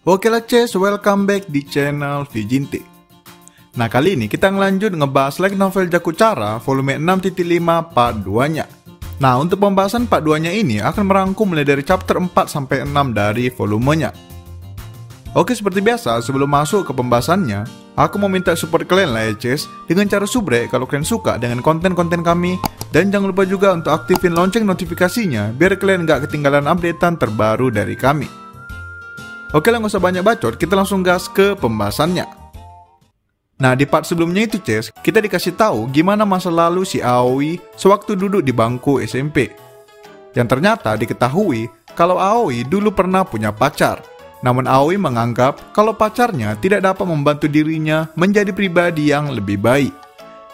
Oke lah Ces, welcome back di channel Vijinti. Nah kali ini kita ngelanjut ngebahas light novel Jakucara volume 6.5 part 2-nya. Nah untuk pembahasan part 2-nya ini akan merangkum mulai dari chapter 4 sampai 6 dari volumenya. Oke, seperti biasa sebelum masuk ke pembahasannya, aku mau minta support kalian lah ya Ces, dengan cara subrek kalau kalian suka dengan konten-konten kami. Dan jangan lupa juga untuk aktifin lonceng notifikasinya biar kalian gak ketinggalan updatean terbaru dari kami. Oke lah, gak usah banyak bacot, kita langsung gas ke pembahasannya. Nah di part sebelumnya itu Ces, kita dikasih tahu gimana masa lalu si Aoi sewaktu duduk di bangku SMP. Yang ternyata diketahui kalau Aoi dulu pernah punya pacar. Namun Aoi menganggap kalau pacarnya tidak dapat membantu dirinya menjadi pribadi yang lebih baik.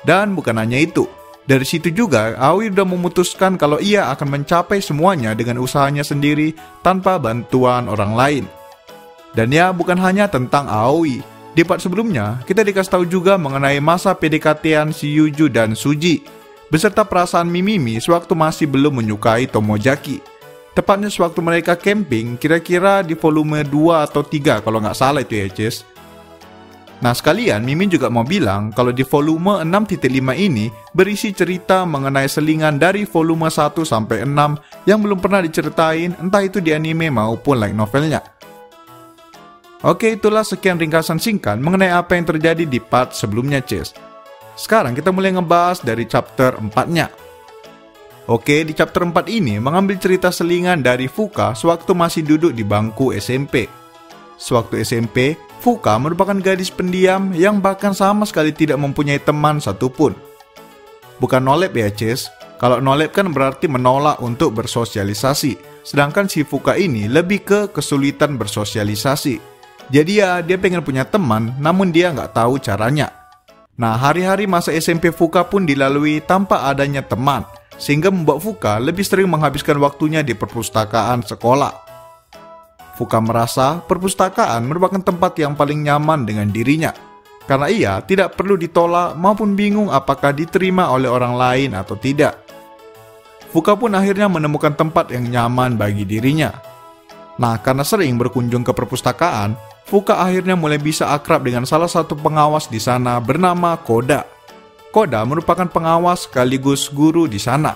Dan bukan hanya itu, dari situ juga Aoi sudah memutuskan kalau ia akan mencapai semuanya dengan usahanya sendiri tanpa bantuan orang lain. Dan ya bukan hanya tentang Aoi. Di part sebelumnya, kita dikasih tahu juga mengenai masa PDKT-an si Yuju dan Suji, beserta perasaan Mimimi sewaktu masih belum menyukai Tomojaki. Tepatnya sewaktu mereka camping, kira-kira di volume 2 atau 3 kalau nggak salah itu ya Cis. Nah sekalian, Mimin juga mau bilang kalau di volume 6.5 ini berisi cerita mengenai selingan dari volume 1 sampai 6 yang belum pernah diceritain, entah itu di anime maupun light novelnya. Oke, itulah sekian ringkasan singkat mengenai apa yang terjadi di part sebelumnya Cis. Sekarang kita mulai ngebahas dari chapter 4-nya. Oke, di chapter 4 ini mengambil cerita selingan dari Fuka sewaktu masih duduk di bangku SMP. Sewaktu SMP, Fuka merupakan gadis pendiam yang bahkan sama sekali tidak mempunyai teman satupun. Bukan nolep ya Cis, kalau nolep kan berarti menolak untuk bersosialisasi, sedangkan si Fuka ini lebih ke kesulitan bersosialisasi. Jadi ya, dia pengen punya teman, namun dia nggak tahu caranya. Nah, hari-hari masa SMP Fuka pun dilalui tanpa adanya teman, sehingga membuat Fuka lebih sering menghabiskan waktunya di perpustakaan sekolah. Fuka merasa perpustakaan merupakan tempat yang paling nyaman dengan dirinya, karena ia tidak perlu ditolak maupun bingung apakah diterima oleh orang lain atau tidak. Fuka pun akhirnya menemukan tempat yang nyaman bagi dirinya. Nah, karena sering berkunjung ke perpustakaan, Fuka akhirnya mulai bisa akrab dengan salah satu pengawas di sana bernama Koda. Koda merupakan pengawas sekaligus guru di sana.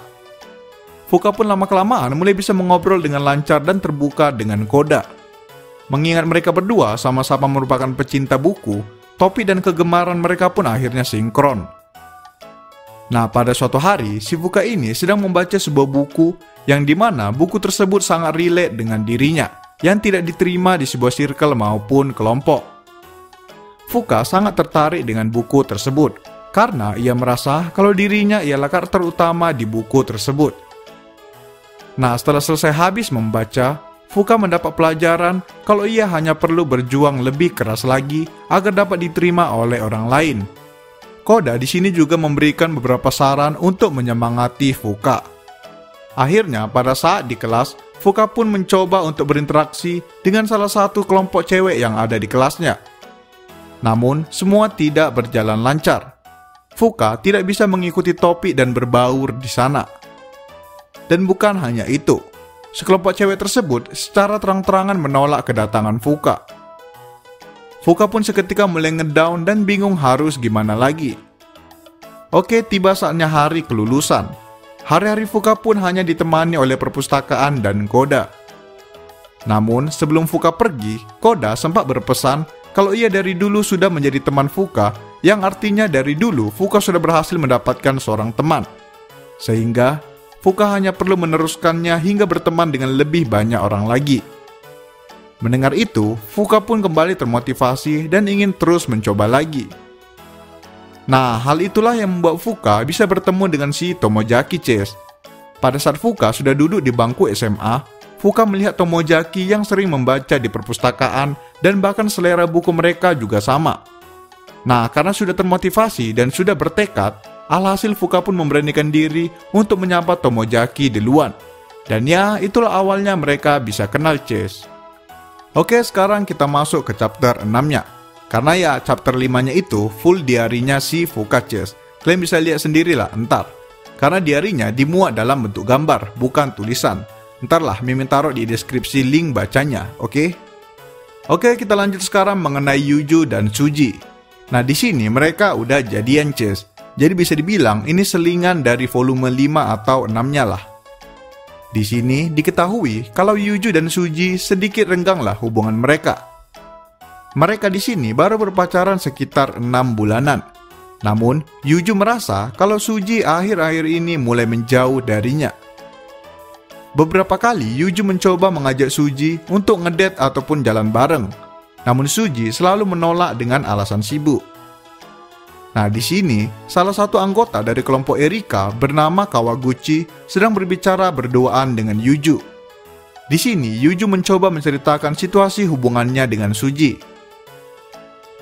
Fuka pun lama-kelamaan mulai bisa mengobrol dengan lancar dan terbuka dengan Koda. Mengingat mereka berdua sama-sama merupakan pecinta buku, topi dan kegemaran mereka pun akhirnya sinkron. Nah, pada suatu hari, si Fuka ini sedang membaca sebuah buku yang dimana buku tersebut sangat relate dengan dirinya, yang tidak diterima di sebuah circle maupun kelompok. Fuka sangat tertarik dengan buku tersebut, karena ia merasa kalau dirinya ialah karakter utama di buku tersebut. Nah, setelah selesai habis membaca, Fuka mendapat pelajaran kalau ia hanya perlu berjuang lebih keras lagi agar dapat diterima oleh orang lain. Koda di sini juga memberikan beberapa saran untuk menyemangati Fuka. Akhirnya, pada saat di kelas, Fuka pun mencoba untuk berinteraksi dengan salah satu kelompok cewek yang ada di kelasnya. Namun, semua tidak berjalan lancar. Fuka tidak bisa mengikuti topik dan berbaur di sana. Dan bukan hanya itu, sekelompok cewek tersebut secara terang-terangan menolak kedatangan Fuka. Fuka pun seketika mulai ngedown dan bingung harus gimana lagi. Oke, tiba saatnya hari kelulusan. Hari-hari Fuka pun hanya ditemani oleh perpustakaan dan Koda. Namun, sebelum Fuka pergi, Koda sempat berpesan kalau ia dari dulu sudah menjadi teman Fuka, yang artinya dari dulu Fuka sudah berhasil mendapatkan seorang teman. Sehingga, Fuka hanya perlu meneruskannya hingga berteman dengan lebih banyak orang lagi. Mendengar itu, Fuka pun kembali termotivasi dan ingin terus mencoba lagi. Nah, hal itulah yang membuat Fuka bisa bertemu dengan si Tomojaki Cis. Pada saat Fuka sudah duduk di bangku SMA, Fuka melihat Tomojaki yang sering membaca di perpustakaan dan bahkan selera buku mereka juga sama. Nah, karena sudah termotivasi dan sudah bertekad, alhasil Fuka pun memberanikan diri untuk menyapa Tomojaki duluan. Dan ya, itulah awalnya mereka bisa kenal Cis. Oke, sekarang kita masuk ke chapter 6-nya. Karena ya chapter 5-nya itu full diarinya si Fuka Cis. Kalian bisa lihat sendirilah entar. Karena diarinya dimuat dalam bentuk gambar, bukan tulisan. Entarlah Mimin taruh di deskripsi link bacanya, oke? Oke, kita lanjut sekarang mengenai Yuju dan Suji. Nah, di sini mereka udah jadian, Ces. Jadi bisa dibilang ini selingan dari volume 5 atau 6-nya lah. Di sini diketahui kalau Yuju dan Suji sedikit rengganglah hubungan mereka. Mereka di sini baru berpacaran sekitar 6 bulanan. Namun, Yuju merasa kalau Suji akhir-akhir ini mulai menjauh darinya. Beberapa kali Yuju mencoba mengajak Suji untuk ngedate ataupun jalan bareng. Namun Suji selalu menolak dengan alasan sibuk. Nah, di sini salah satu anggota dari kelompok Erika bernama Kawaguchi sedang berbicara berduaan dengan Yuju. Di sini Yuju mencoba menceritakan situasi hubungannya dengan Suji.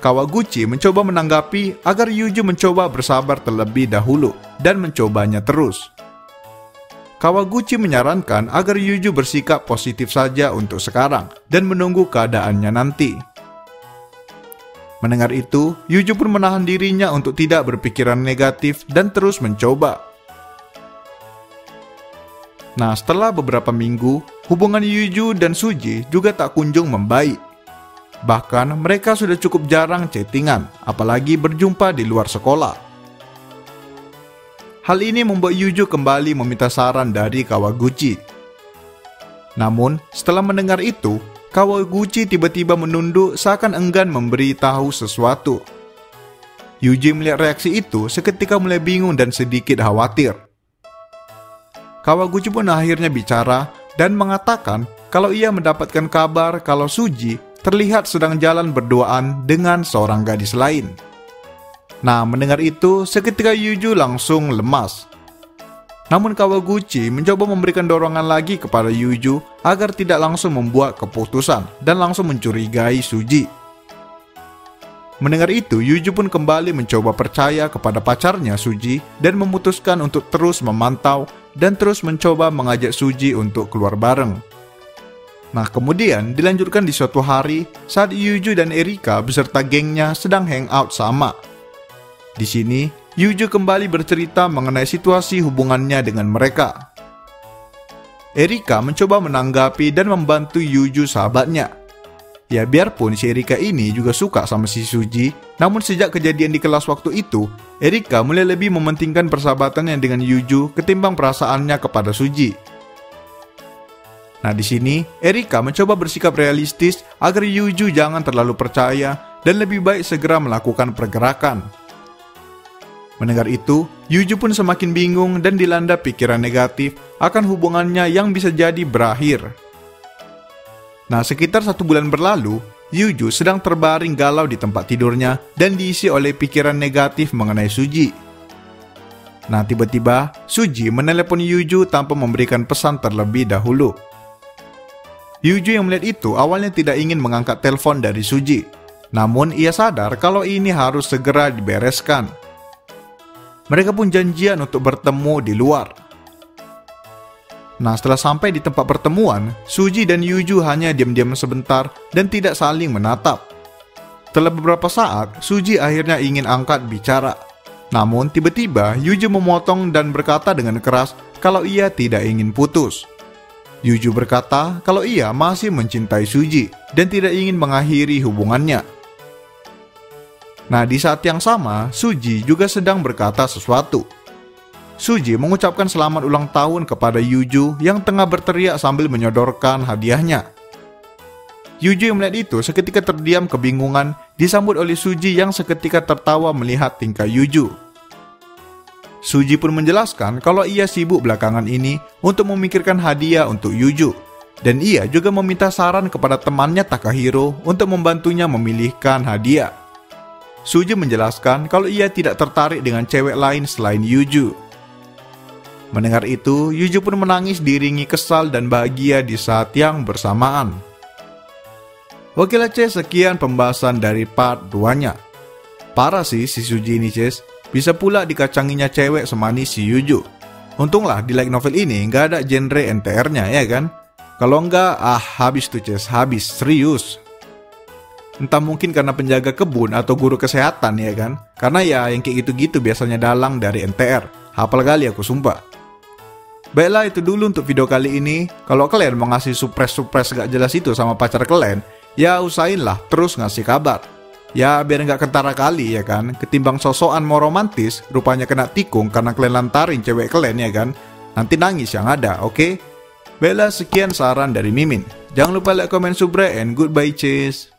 Kawaguchi mencoba menanggapi agar Yuju mencoba bersabar terlebih dahulu dan mencobanya terus. Kawaguchi menyarankan agar Yuju bersikap positif saja untuk sekarang dan menunggu keadaannya nanti. Mendengar itu, Yuju pun menahan dirinya untuk tidak berpikiran negatif dan terus mencoba. Nah, setelah beberapa minggu, hubungan Yuju dan Suji juga tak kunjung membaik. Bahkan mereka sudah cukup jarang chattingan, apalagi berjumpa di luar sekolah. Hal ini membuat Yuju kembali meminta saran dari Kawaguchi. Namun, setelah mendengar itu, Kawaguchi tiba-tiba menunduk seakan enggan memberi tahu sesuatu. Yuji melihat reaksi itu seketika mulai bingung dan sedikit khawatir. Kawaguchi pun akhirnya bicara dan mengatakan kalau ia mendapatkan kabar kalau Suji terlihat sedang jalan berduaan dengan seorang gadis lain. Nah, mendengar itu, seketika Yuju langsung lemas. Namun Kawaguchi mencoba memberikan dorongan lagi kepada Yuju agar tidak langsung membuat keputusan dan langsung mencurigai Suji. Mendengar itu, Yuju pun kembali mencoba percaya kepada pacarnya Suji dan memutuskan untuk terus memantau dan terus mencoba mengajak Suji untuk keluar bareng. Nah, kemudian dilanjutkan di suatu hari saat Yuju dan Erika beserta gengnya sedang hangout sama. Di sini, Yuju kembali bercerita mengenai situasi hubungannya dengan mereka. Erika mencoba menanggapi dan membantu Yuju sahabatnya. Ya, biarpun si Erika ini juga suka sama si Suji, namun sejak kejadian di kelas waktu itu, Erika mulai lebih mementingkan persahabatannya dengan Yuju ketimbang perasaannya kepada Suji. Nah, di sini Erika mencoba bersikap realistis agar Yuju jangan terlalu percaya dan lebih baik segera melakukan pergerakan. Mendengar itu, Yuju pun semakin bingung dan dilanda pikiran negatif akan hubungannya yang bisa jadi berakhir. Nah, sekitar 1 bulan berlalu, Yuju sedang terbaring galau di tempat tidurnya dan diisi oleh pikiran negatif mengenai Suji. Nah, tiba-tiba Suji menelepon Yuju tanpa memberikan pesan terlebih dahulu. Yuju yang melihat itu awalnya tidak ingin mengangkat telepon dari Suji. Namun ia sadar kalau ini harus segera dibereskan. Mereka pun janjian untuk bertemu di luar. Nah, setelah sampai di tempat pertemuan, Suji dan Yuju hanya diam-diam sebentar dan tidak saling menatap. Setelah beberapa saat, Suji akhirnya ingin angkat bicara. Namun tiba-tiba Yuju memotong dan berkata dengan keras kalau ia tidak ingin putus. Yuju berkata kalau ia masih mencintai Suji dan tidak ingin mengakhiri hubungannya. Nah, di saat yang sama, Suji juga sedang berkata sesuatu. Suji mengucapkan selamat ulang tahun kepada Yuju yang tengah berteriak sambil menyodorkan hadiahnya. Yuju yang melihat itu seketika terdiam kebingungan disambut oleh Suji yang seketika tertawa melihat tingkah Yuju. Suji pun menjelaskan kalau ia sibuk belakangan ini untuk memikirkan hadiah untuk Yuju. Dan ia juga meminta saran kepada temannya Takahiro untuk membantunya memilihkan hadiah. Suji menjelaskan kalau ia tidak tertarik dengan cewek lain selain Yuju. Mendengar itu, Yuju pun menangis diiringi kesal dan bahagia di saat yang bersamaan. Oke lah, Ces, sekian pembahasan dari part 2-nya. Parah sih si Suji ini, Ces. Bisa pula dikacanginya cewek semanis si Yuju. Untunglah di light novel ini nggak ada genre NTR-nya, ya kan? Kalau nggak, habis tuh, Ces, habis, serius. Entah mungkin karena penjaga kebun atau guru kesehatan, ya kan? Karena ya yang kayak gitu-gitu biasanya dalang dari NTR. Hafal kali aku, sumpah. Baiklah, itu dulu untuk video kali ini. Kalau kalian mau ngasih surprise gak jelas itu sama pacar kalian, Ya usahainlah terus ngasih kabar. Ya biar nggak kentara kali ya kan. Ketimbang sosokan mau romantis, rupanya kena tikung karena kalian lantarin cewek kalian ya kan. Nanti nangis yang ada, oke? Bella, sekian saran dari Mimin. Jangan lupa like, comment, subscribe, and goodbye, cheers.